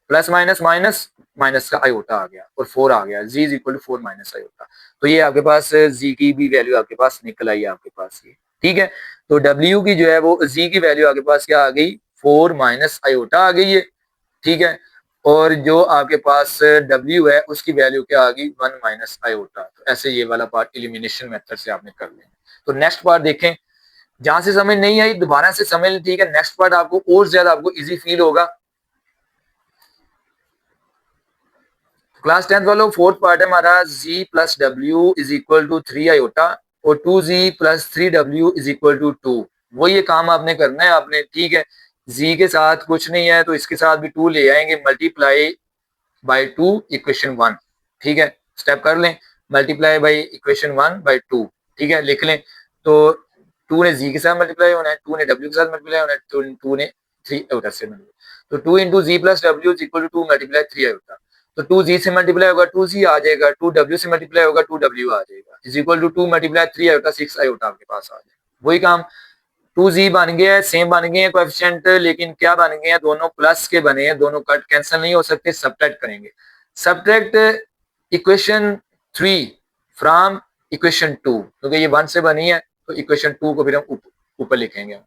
plus minus minus minus का आयोटा आ गया, और 4 आ गया, z is equal to 4 minus iota. तो ये आपके पास z की भी वैल्यू आपके पास निकल आई आपके पास ये, ठीक है। तो w की जो है वो z की वैल्यू आपके पास क्या आ गई, 4 माइनस आयोटा आ गई है, ठीक है। और जो आपके पास w है उसकी वैल्यू क्या आ गई, 1 माइनस आयोटा। तो ऐसे ये वाला पार्ट एलिमिनेशन मेथड से आपने कर लेना। तो नेक्स्ट पार्ट देखें, जहां से समझ नहीं आई दोबारा से समझ लें, ठीक है। नेक्स्ट पार्ट आपको और ज्यादा आपको इजी फील होगा। क्लास 10 वालों, फोर्थ पार्ट है हमारा, z plus W is equal to 3 iota और 2z plus 3w is equal to 2। वो ये काम आपने करना है आपने, ठीक है। z के साथ कुछ नहीं है तो इसके साथ भी 2 ले आएंगे, मल्टीप्लाई बाय 2 इक्वेशन 1, ठीक है। स्टेप कर लें, मल्टीप्लाई बाय इक्वेशन 1 बाय 2, ठीक है, लिख लें। तो 2 ने z के साथ मल्टीप्लाई होना है, 2 ने w के साथ मल्टीप्लाई होना है, 2 ने 3 आयोटा से मल्टीप्लाई। तो 2 into z plus W is equal to 2 multiply 3 iota. तो 2z से मल्टीप्लाई होगा 2z आ जाएगा, 2w से मल्टीप्लाई होगा 2w आ जाएगा, is equal to 2 multiply 3 iota 6 iota आपके पास आ जाएगा। वही काम, 2z बन गया है, सेम बन गए हैं कोएफिशिएंट, लेकिन क्या बन गए हैं, दोनों प्लस के बने हैं, दोनों कट कैंसिल नहीं हो सकते, सब्ट्रैक्ट करेंगे। सब्ट्रैक्ट इक्वेशन 3 फ्रॉम इक्वेशन 2, क्योंकि ये 1 से बनी है तो इक्वेशन 2 को फिर हम ऊपर लिखेंगे।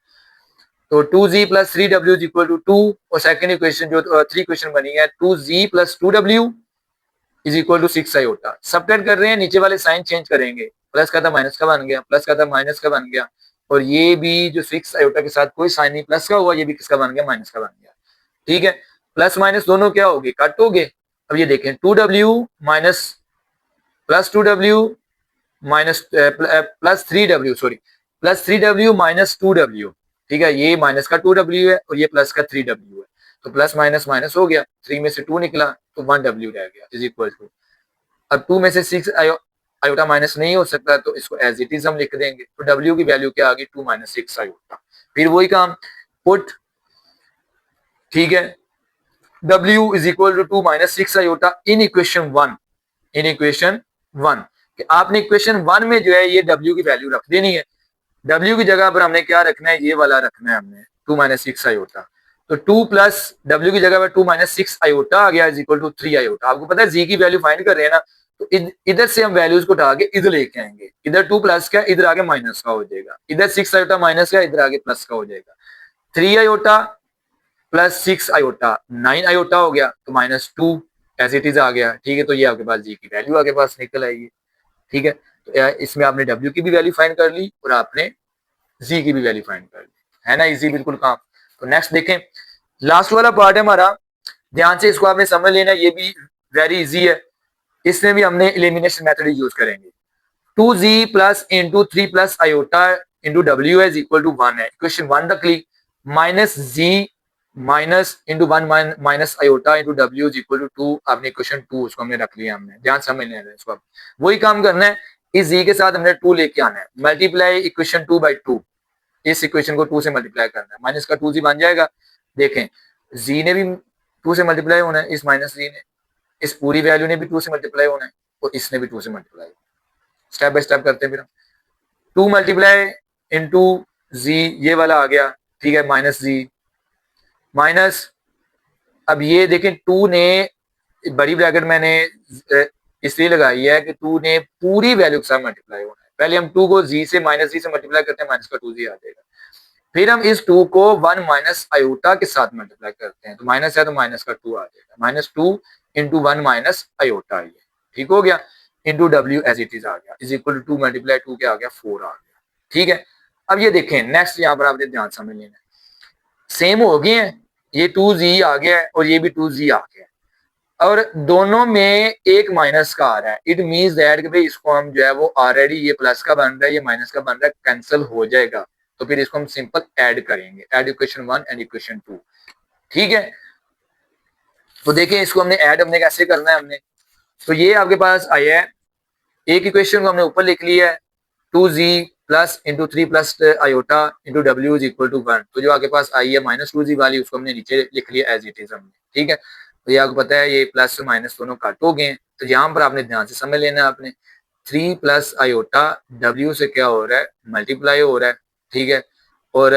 तो 2z plus 3w is equal to 2, और सेकंड इक्वेशन जो 3 इक्वेशन बनी है, 2z plus 2w is equal to 6 iota. Subtract कर रहे हैं, नीचे वाले साइन चेंज करेंगे, प्लस का था माइनस का बन गया, प्लस का था माइनस का बन गया, और ये भी जो 6 आयोटा के साथ कोई साइन नहीं प्लस का हुआ, ये भी किसका बन गया, माइनस का बन गया, ठीक है। प्लस माइनस दोनों क्या हो गए, कट हो गए। अब ये देखें 2w minus plus 2w minus plus 3w, sorry, plus 3w minus 2w, ठीक है। ये माइनस का 2w है और ये प्लस का 3w है, तो प्लस माइनस माइनस हो गया, 3 में से 2 निकला तो 1w रह गया, इज इक्वल टू, अब 2 में से 6 आयोटा माइनस नहीं हो सकता तो इसको एज इट इज हम लिख देंगे। तो w की वैल्यू क्या आ गई, 2 माइनस 6 आयोटा। फिर वही काम, पुट, ठीक है, W is equal to 2 minus 6 iota in equation 1, in equation 1 कि आपने इक्वेशन 1 में जो है ये W की वैल्यू रख देनी है। W की जगह पर हमने क्या रखना है, ये वाला रखना है हमने 2 माइनस 6 आयोटा। तो 2 प्लस W की जगह पर 2 माइनस 6 आयोटा आ गया इज इक्वल टू 3 आयोटा। आपको पता है Z की वैल्यू फाइंड कर रहे हैं ना, तो इधर से हम वैल्यूज को उठा के इधर लेके आएंगे। इधर 2 प्लस का इधर आगे माइनस का हो जाएगा, इधर 6 आयोटा माइनस का इधर आगे प्लस का हो जाएगा। 3 आयोटा प्लस 6 आयोटा 9 आयोटा हो गया, तो माइनस 2 एज इट इज आ गया। ठीक है, तो ये आपके पास जी की वैल्यू आपके पास निकल आएगी। ठीक है, तो इसमें आपने W की भी वैल्यू फाइंड कर ली और आपने Z की भी वैल्यू फाइंड कर ली, है ना इजी बिल्कुल काम। तो नेक्स्ट देखें, लास्ट वाला पार्ट है हमारा, ध्यान से इसको आपने समझ लेना, ये भी वेरी इजी है। इसमें भी हमने एलिमिनेशन मेथड यूज करेंगे। 2Z plus into 3 plus iota into W is equal to 1 है, इक्वेशन 1 तक ली, minus Z minus into 1 minus iota into W is equal to 2, आपने इक्वेशन 2 उसको हमने रख लिया। हमने ध्यान समझ लेना है इसको, वही काम करना है। इस Z के साथ हमने 2 लेके आना है, मल्टीप्लाई इक्वेशन 2 बाई 2, इस इक्वेशन को 2 से मल्टीप्लाई करना है, माइनस का 2Z बन जाएगा। देखें Z ने भी 2 से मल्टीप्लाई होना है, इस माइनस Z ने, इस पूरी वैल्यू ने भी 2 से मल्टीप्लाई होना है और इसने भी 2 से मल्टीप्लाई। स्टेप बाय स्टेप करते हैं फिर हम। 2 मल्टीप्लाई इंटू Z ये वाला आ गया, ठीक है, माइनस Z माइनस, अब ये देखें 2 ने बड़ी ब्रैकेट मैंने इसलिए लगाई है कि 2 ने पूरी वैल्यू के साथ मल्टीप्लाई होना है। पहले हम 2 को Z से माइनस Z से मल्टीप्लाई करते हैं, माइनस का 2Z आ जाएगा। फिर हम इस 2 को 1 माइनस आयोटा के साथ मल्टीप्लाई करते हैं, तो माइनस है तो माइनस का 2 आ जाएगा, माइनस 2 इंटू 1 माइनस आयोटा, ये ठीक हो गया, into W as it is आ गया, इज इक्वल टू 2 मल्टीप्लाई 2 क्या आ गया 4 आ गया। ठीक है, अब ये देखें नेक्स्ट, यहाँ पर आपने ध्यान समझ लेना, सेम हो गए हैं, ये 2Z आ गया है और ये भी 2Z आ गया है, और दोनों में एक माइनस का आ रहा है। इट मीन्स दैट कि भाई इसको हम जो है वो ऑलरेडी ये प्लस का बन रहा है, ये माइनस का बन रहा है, कैंसिल हो जाएगा, तो फिर इसको हम सिंपल ऐड करेंगे, ऐड इक्वेशन 1 एंड इक्वेशन 2। ठीक है, तो देखिए इसको हमने ऐड हमने कैसे करना है हमने, तो ये आपके पास आया है, एक इक्वेशन को हमने ऊपर लिख लिया है 2Z plus into 3 plus iota into W is equal to 1, तो जो आपके पास आई है माइनस 2Z वाली उसको हमने नीचे लिख लिया एज इट इज हमने। ठीक है, तो ये आपको पता है ये प्लस माइनस दोनों कट हो गए हैं, तो यहाँ पर आपने ध्यान से समझ लेना है, आपने 3 प्लस आयोटा W से क्या हो रहा है मल्टीप्लाई हो रहा है। ठीक है, और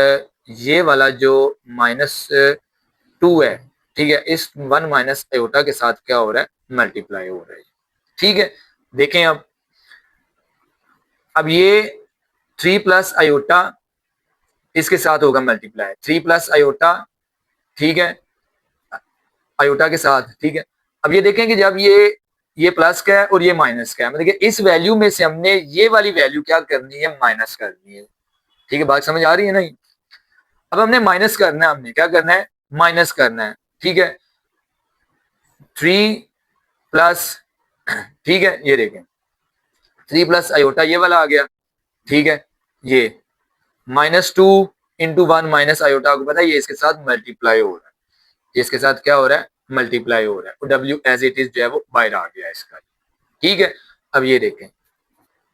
ये वाला जो माइनस 2 है, ठीक है, इस 1 माइनस आयोटा के साथ क्या हो रहा है मल्टीप्लाई हो रहा है। ठीक है, देखें अब ये 3 प्लस आयोटा इसके साथ होगा मल्टीप्लाई, 3 प्लस आयोटा, ठीक है, आयोटा के साथ। ठीक है, अब ये देखें कि जब ये प्लस का है और ये माइनस का है, मतलब इस वैल्यू में से हमने ये वाली वैल्यू क्या करनी है माइनस करनी है। ठीक है, बात समझ आ रही है नहीं, अब हमने माइनस करना है, हमने क्या करना है माइनस करना है। ठीक है, 3 प्लस, ठीक है, ये देखें 3 प्लस आयोटा ये वाला आ गया, ठीक है, ये माइनस 2 इंटू 1 माइनस आयोटा, को पता है ये इसके साथ मल्टीप्लाई हो रहा है, इसके साथ क्या हो रहा है मल्टीप्लाई हो रहा है, और W एज इट इज जो है वो बाहर आ गया इसका। ठीक है, अब ये देखें,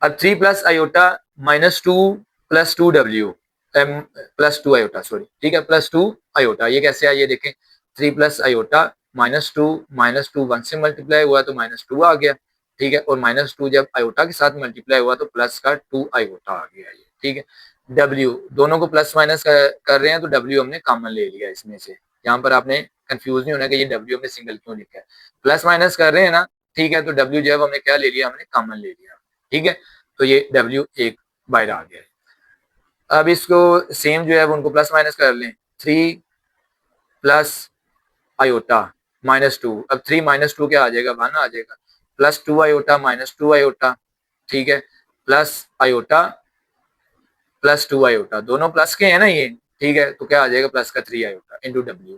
अब 3 plus iota minus 2 plus 2W plus 2 iota, sorry, ठीक है, प्लस 2 आयोटा, ये कैसे आया ये देखें, 3 प्लस आयोटा माइनस 2 1 से मल्टीप्लाई हुआ तो माइनस 2 आ गया। ठीक है, और माइनस 2 जब आयोटा के साथ मल्टीप्लाई हुआ तो प्लस का 2 आयोटा आ गया ये। ठीक है, W दोनों को प्लस माइनस कर रहे हैं तो W हमने कॉमन ले लिया इसमें से, यहाँ पर आपने कंफ्यूज नहीं होना कि ये W हमने सिंगल क्यों लिखा है, प्लस माइनस कर रहे हैं ना। ठीक है, तो W जो है हमने क्या ले लिया, हमने कॉमन ले लिया। ठीक है, तो ये W एक बाहर आ गया है। अब इसको सेम जो है वो उनको प्लस माइनस कर लें, 3 प्लस आयोटा माइनस 2, अब 3 माइनस 2 क्या आ जाएगा 1 आ जाएगा, प्लस 2 आयोटा माइनस 2 आयोटा, ठीक है, प्लस आयोटा प्लस 2 आयोटा, दोनों प्लस के हैं ना ये। ठीक है, तो क्या आ जाएगा प्लस का 3 आयोटा इंटू W।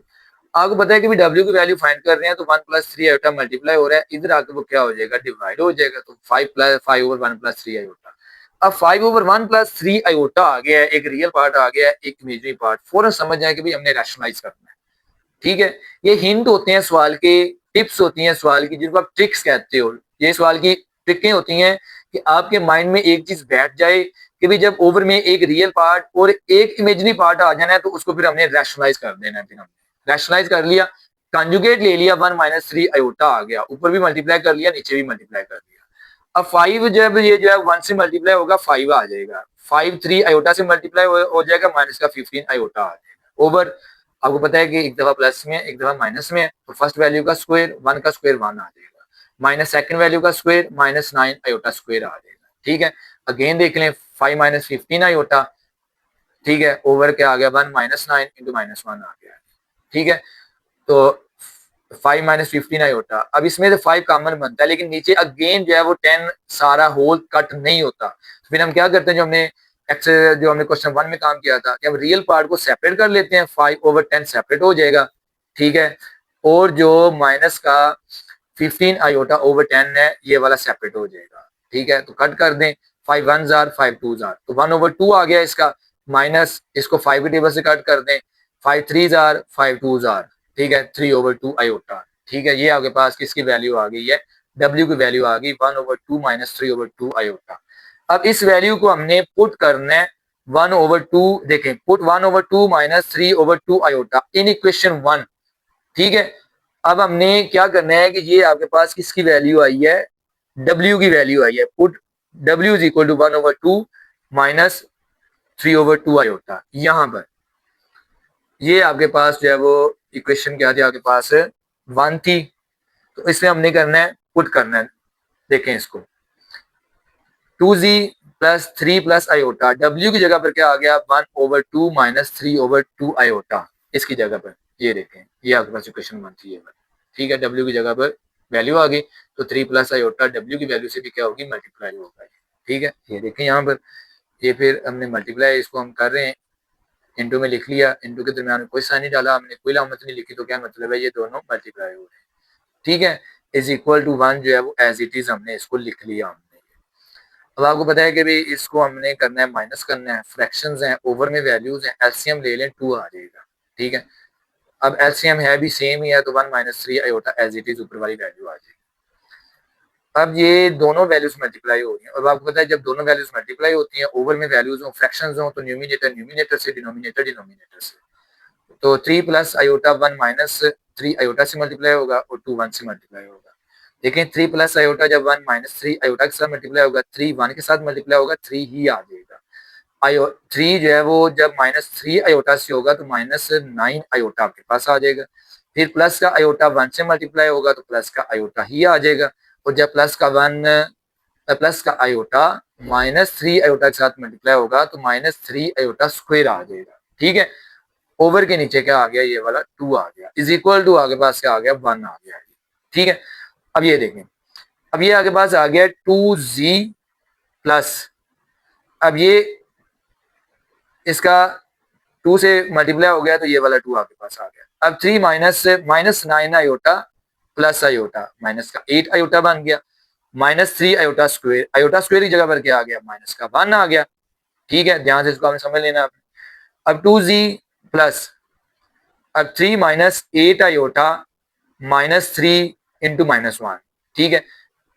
आपको पता है कि W की वैल्यू फाइंड कर रहे हैं तो 1 प्लस 3 आयोटा मल्टीप्लाई हो रहा है, इधर आके वो क्या हो जाएगा डिवाइड हो जाएगा, तो 5 ओवर 1 प्लस 3 आयोटा। अब 5 ओवर 1 प्लस 3 आयोटा आ गया है, एक रियल पार्ट आ गया है, एक इमेजिनरी पार्ट, फौरन समझ जाए कि भाई हमने रैशनलाइज करना है। ठीक है, ये हिंट होते हैं सवाल के, टिप्स होती हैं सवाल की, जिनको आप ट्रिक्स कहते हो, ये सवाल की ट्रिकें होती हैं कि आपके माइंड में एक चीज बैठ जाए कि भाई जब ओवर में एक रियल पार्ट और एक इमेजिनरी पार्ट आ जाना है तो उसको फिर हमने रैशनलाइज कर देना है, फिर हमने रैशनलाइज कर लिया, कंजुगेट ले लिया 1 माइनस 3 आयोटा आ गया, ऊपर भी मल्टीप्लाई कर लिया नीचे भी मल्टीप्लाई कर लिया। अब 5 जब ये जो है 1 से मल्टीप्लाई होगा 5 आ जाएगा, 5 3 आयोटा से मल्टीप्लाई हो जाएगा माइनस का 15 आयोटा आ जाएगा ओवर। आपको पता है कि एक दफा प्लस में एक दफा माइनस में है, तो फर्स्ट वैल्यू का स्क्वायर 1 का स्क्वायर 1 आ जाएगा, माइनस सेकंड वैल्यू का स्क्वायर माइनस 9 आयोटा स्क्वायर आ जाएगा। ठीक है, अगेन देख लें 5 माइनस 15 आयोटा, ठीक है, ओवर क्या आ गया 1 माइनस 9 इंटू माइनस 1 आ गया। ठीक है, तो 5 माइनस 15 आयोटा, अब इसमें से 5 कॉमन बनता है, लेकिन नीचे अगेन जो है वो 10 सारा होल कट नहीं होता, तो फिर हम क्या करते हैं, जो हमने क्वेश्चन 1 में काम किया था कि हम रियल पार्ट को सेपरेट कर लेते हैं, 5 ओवर 10 सेपरेट हो जाएगा। ठीक है, और जो माइनस का 15 आयोटा ओवर 10 है ये वाला सेपरेट हो जाएगा। ठीक है, तो कट कर दें, 5 1 जार 5 2 जार, तो 1 ओवर 2 आ गया इसका, माइनस इसको 5 के टेबल से कट कर दें, 5 3 जार 5 2 जार, ठीक है, 3 ओवर 2 आयोटा। ठीक है, ये आपके पास किसकी वैल्यू आ गई है, W की वैल्यू आ गई 1 ओवर 2 माइनस 3 ओवर 2 आयोटा। अब इस वैल्यू को हमने पुट करना है 1 ओवर 2, देखें put 1 over 2 minus 3 over 2 iota in equation 1। ठीक है, अब हमने क्या करना है कि ये आपके पास किसकी वैल्यू आई है, W की वैल्यू आई है, put W is equal to 1 over 2 minus 3 over 2 iota. यहां पर ये आपके पास जो है वो इक्वेशन क्या थी आपके पास 1 थी, तो इसमें हमने करना है पुट करना है, देखें इसको 2z plus 3 plus iota, W की जगह पर क्या आ गया 1 ओवर 2 माइनस 3 ओवर 2 आयोटा, इसकी जगह पर ये देखें, ये आपके पास इक्वेशन 1 थी ये। ठीक है, W की जगह पर वैल्यू आ गई, तो 3 प्लस आयोटा W की वैल्यू से भी क्या होगी मल्टीप्लाई होगा। ठीक है, ये देखें यहाँ पर, ये फिर हमने मल्टीप्लाई इसको हम कर रहे हैं, इंटू में लिख लिया, इंटू के दरमियान कोई साइन नहीं डाला हमने, कोई लामत नहीं लिखी, तो क्या मतलब है ये दोनों मल्टीप्लाई हो रहे हैं। ठीक है, इज इक्वल टू 1 जो है वो एज इट इज हमने इसको लिख लिया हमने। अब आपको पता है कि भाई इसको हमने करना है माइनस करना है, फ्रैक्शंस हैं, ओवर में वैल्यूज हैं, एलसीएम ले लें 2 आ जाएगा। ठीक है, अब एलसीएम है भी सेम ही है, तो 1 minus 3 iota as it is ऊपर वाली वैल्यू आ जाएगी। अब ये दोनों वैल्यूज मल्टीप्लाई हो रही हैं, और आपको पता है जब दोनों वैल्यूज मल्टीप्लाई होती हैं, ओवर में वैल्यूज हो फ्रैक्शंस हो, तो न्यूमिनेटर न्यूमिनेटर से, डिनोमिनेटर डिनोमिनेटर से, तो 3 प्लस आयोटा 1 माइनस 3 आयोटा से मल्टीप्लाई होगा और 2 1 से मल्टीप्लाई होगा। लेकिन 3 प्लस आयोटा जब 1 माइनस 3 आयोटा के साथ मल्टीप्लाई होगा, 3 1 के साथ मल्टीप्लाई होगा, 3 ही आ जाएगा। 3 जो है वो जब माइनस 3 आयोटा से होगा तो माइनस 9 आयोटा आपके पास आ जाएगा। फिर प्लस का आयोटा 1 से मल्टीप्लाई होगा तो प्लस का आयोटा ही आ जाएगा, और जब प्लस का आयोटा माइनस 3 आयोटा के साथ मल्टीप्लाई होगा तो माइनस 3 आयोटा स्क्वायर आ जाएगा। ठीक है, ओवर के नीचे क्या आ गया, ये वाला 2 आ गया, इज इक्वल टू आगे पास क्या आ गया 1 आ गया। ठीक है, अब ये देखें, अब ये आगे पास आ गया 2z प्लस, अब ये इसका 2 से मल्टीप्लाई हो गया तो ये वाला 2 आपके पास आ गया। अब 3 minus 9 iota plus iota, minus का 8 आयोटा बन गया, माइनस 3 आयोटा स्क्वायर की जगह पर क्या आ गया, माइनस का 1 आ गया। ठीक है, ध्यान से इसको हमें समझ लेना। अब 2z प्लस, अब 3 minus 8 iota minus 3 into minus 1। ठीक है,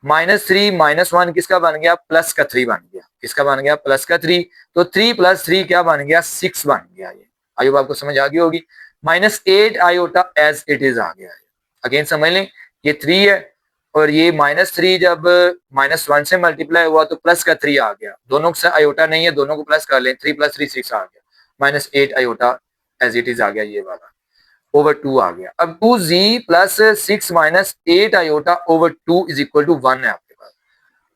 माइनस 3 माइनस 1 किसका बन गया, प्लस का 3 बन गया, किसका बन गया, प्लस का 3, तो 3 प्लस 3 क्या बन गया, 6 बन गया। ये आई होप आपको समझ आ गई होगी। Minus 8 iota as it is आ गया है, अगेन समझ लें ये 3 है, और ये माइनस 3 जब माइनस 1 से मल्टीप्लाई हुआ तो प्लस का 3 आ गया, दोनों से आयोटा नहीं है, दोनों को प्लस कर लें, 3 प्लस 3 6 आ गया, minus 8 iota as it is आ गया, ये वाला ओवर 2 आ गया। अब 2z plus 6 minus 8 iota over 2 is equal to 1 है आपके पास।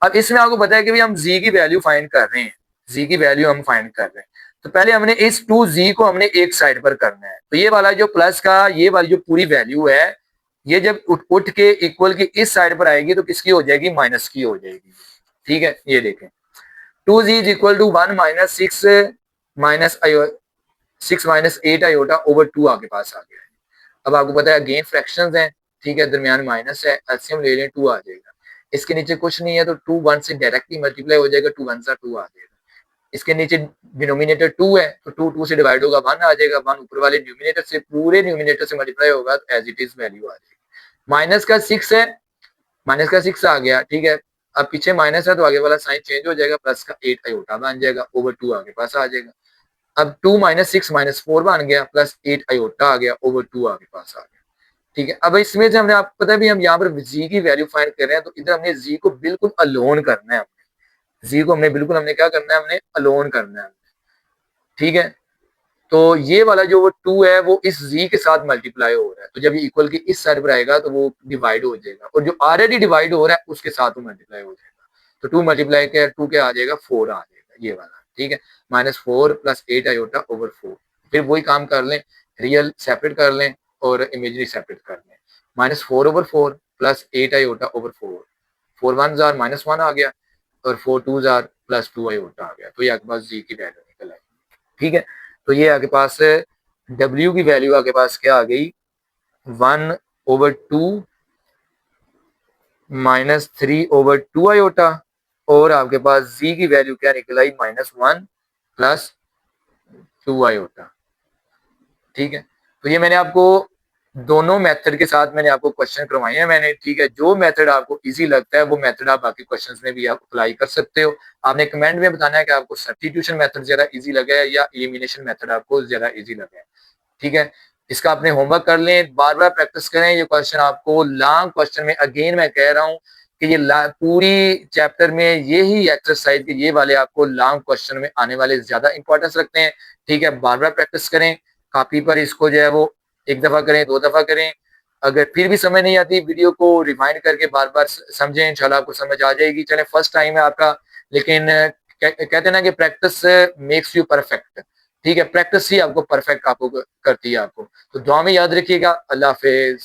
अब इसमें आपको पता है कि भाई हम z की वैल्यू फाइंड कर रहे हैं, z की वैल्यू हम फाइंड कर रहे हैं, तो पहले हमने इस 2z को हमने एक साइड पर करना है, तो ये वाला जो प्लस का ये वाली जो पूरी वैल्यू है, ये जब उठ के इक्वल की इस साइड पर आएगी तो किसकी हो जाएगी, माइनस की हो जाएगी। ठीक है, ये देखें 2z is equal to 1 minus 6 minus 8 iota over 2 आपके पास आ गया है। अब आपको पता है अगेन फ्रैक्शंस हैं, ठीक है, दरमियान माइनस है, एलसीएम ले लें 2 आ जाएगा, इसके नीचे कुछ नहीं है तो 2 1 से डायरेक्टली मल्टीप्लाई हो जाएगा, 2 1 सा 2 आ जाएगा, इसके नीचे डिनोमिनेटर 2 है तो 2 2 से डिवाइड होगा 1 आ जाएगा, 1 ऊपर वाले न्यूमिनेटर से पूरे न्यूमिनेटर से मल्टीप्लाई होगा तो एज इट इज वैल्यू आ जाएगी। माइनस का 6 है, माइनस का 6 आ गया। ठीक है, अब पीछे माइनस है तो आगे वाला साइन चेंज हो जाएगा, प्लस का 8 आयोटा बन जाएगा, ओवर 2 आगे पास आ जाएगा। अब 2 माइनस 6 माइनस 4 बन गया, प्लस 8 आयोटा आ गया, ओवर 2 आपके पास आ गया। ठीक है। अब इसमें से हमने आपको पता है भी हम यहाँ पर जी की वैल्यू फाइंड कर रहे हैं, तो इधर हमने जी को बिल्कुल अलोन करना है। हमने जी को हमने बिल्कुल हमने क्या करना है, हमने अलोन करना है। ठीक है। तो ये वाला जो वो 2 है वो इस z के साथ मल्टीप्लाई हो रहा है, तो जब ये इक्वल की इस साइड पर आएगा तो वो डिवाइड हो जाएगा, और जो ऑलरेडी डिवाइड हो रहा है उसके साथ वो मल्टीप्लाई हो जाएगा। तो 2 मल्टीप्लाई के 2 क्या आ जाएगा, 4 आ जाएगा ये वाला। ठीक है। -4 + 8 आयोटा ओवर 4। फिर वही काम कर लें, रियल सेपरेट कर लें और इमेजरी सेपरेट कर लें। -4/4 + 8 आयोटा ओवर 4। 4 1s आर -1 आ गया, और 4 2s आर +2 आयोटा आ गया। तो ये आपके पास जी की वैल्यू निकल आई। ठीक है। तो ये आपके पास W की वैल्यू आपके पास क्या आ गई, 1/2 -3/2 आयोटा, और आपके पास Z की वैल्यू क्या निकल आई, -1 + 2 आयोटा। ठीक है। तो ये मैंने आपको दोनों मेथड के साथ मैंने आपको क्वेश्चन करवाए हैं मैंने। ठीक है। जो मेथड आपको इजी लगता है वो मेथड आप बाकी क्वेश्चंस में भी आप अप्लाई कर सकते हो। आपने कमेंट में बताना है कि आपको सब्स्टिट्यूशन मेथड ज्यादा इजी लगा है या एलिमिनेशन मेथड आपको ज्यादा इजी लगा है। ठीक है। इसका अपने होमवर्क कर लें, बार बार प्रैक्टिस करें। ये क्वेश्चन आपको लॉन्ग क्वेश्चन में, अगेन मैं कह रहा हूँ कि ये पूरी चैप्टर में यही एक्सरसाइज के ये वाले आपको लॉन्ग क्वेश्चन में आने वाले ज्यादा इंपॉर्टेंस रखते हैं। ठीक है। बार बार प्रैक्टिस करें, कॉपी पर इसको जो है वो 1 दफा करें, 2 दफा करें। अगर फिर भी समझ नहीं आती, वीडियो को रिमाइंड करके बार बार समझें, इंशाल्लाह आपको समझ आ जाएगी। चले फर्स्ट टाइम है आपका, लेकिन कहते हैं ना कि प्रैक्टिस मेक्स यू परफेक्ट। ठीक है। प्रैक्टिस ही आपको परफेक्ट आपको करती है आपको। तो दुआ में याद रखिएगा। अल्लाह हाफिज।